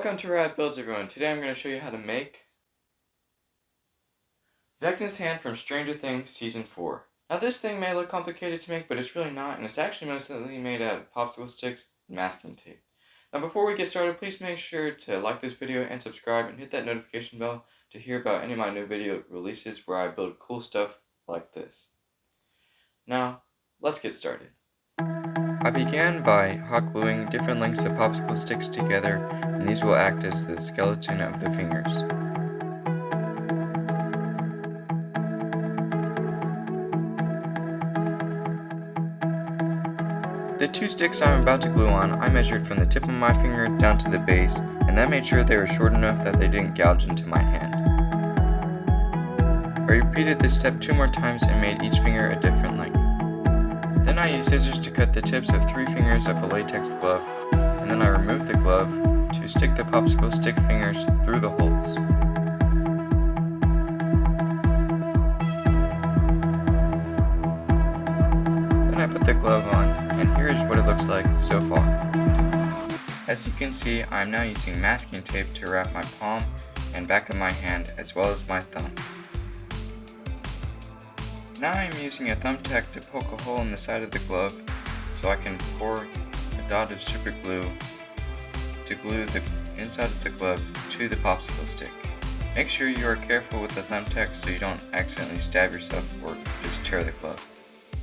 Welcome to Rad Builds, everyone. Today I'm going to show you how to make Vecna's hand from Stranger Things Season 4. Now this thing may look complicated to make, but it's really not, and it's actually mostly made out of popsicle sticks and masking tape. Now before we get started, please make sure to like this video and subscribe and hit that notification bell to hear about any of my new video releases where I build cool stuff like this. Now, let's get started. I began by hot gluing different lengths of popsicle sticks together, and these will act as the skeleton of the fingers. The two sticks I'm about to glue on, I measured from the tip of my finger down to the base, and that made sure they were short enough that they didn't gouge into my hand. I repeated this step 2 more times and made each finger a different length. Then I used scissors to cut the tips of 3 fingers of a latex glove, and then I removed the glove to stick the popsicle stick fingers through the holes. Then I put the glove on, and here is what it looks like so far. As you can see, I am now using masking tape to wrap my palm and back of my hand as well as my thumb. Now I am using a thumbtack to poke a hole in the side of the glove so I can pour a dot of super glue to glue the inside of the glove to the popsicle stick. Make sure you are careful with the thumbtack so you don't accidentally stab yourself or just tear the glove.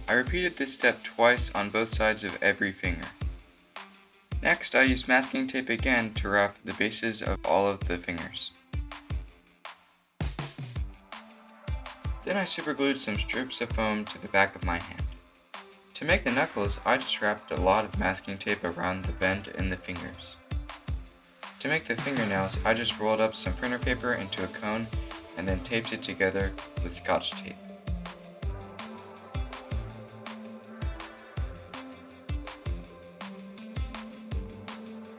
I repeated this step twice on both sides of every finger. Next, I used masking tape again to wrap the bases of all of the fingers. Then I superglued some strips of foam to the back of my hand. To make the knuckles, I just wrapped a lot of masking tape around the bend in the fingers. To make the fingernails, I just rolled up some printer paper into a cone and then taped it together with Scotch tape.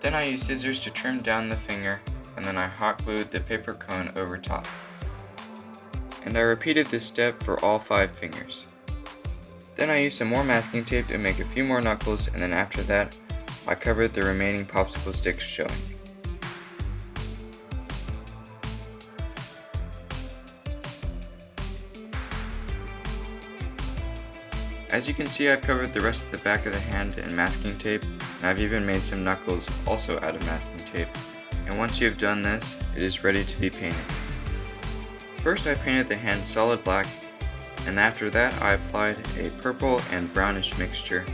Then I used scissors to trim down the finger, and then I hot glued the paper cone over top. And I repeated this step for all 5 fingers. Then I used some more masking tape to make a few more knuckles, and then after that, I covered the remaining popsicle sticks showing. As you can see, I've covered the rest of the back of the hand in masking tape, and I've even made some knuckles also out of masking tape. And once you have done this, it is ready to be painted. First I painted the hand solid black, and after that I applied a purple and brownish mixture.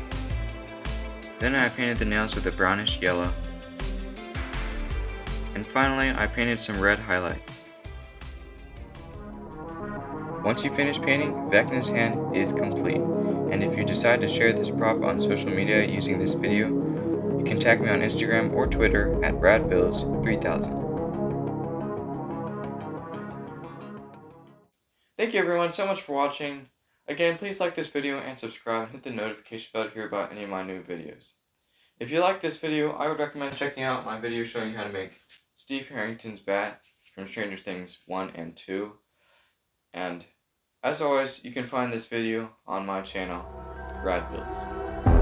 Then I painted the nails with a brownish yellow. And finally I painted some red highlights. Once you finish painting, Vecna's hand is complete, and if you decide to share this prop on social media using this video, you can tag me on Instagram or Twitter at radbuilds3000. Thank you everyone so much for watching. Again, please like this video and subscribe and hit the notification bell to hear about any of my new videos. If you like this video, I would recommend checking out my video showing you how to make Steve Harrington's bat from Stranger Things 1 and 2. And as always, you can find this video on my channel, Rad Builds.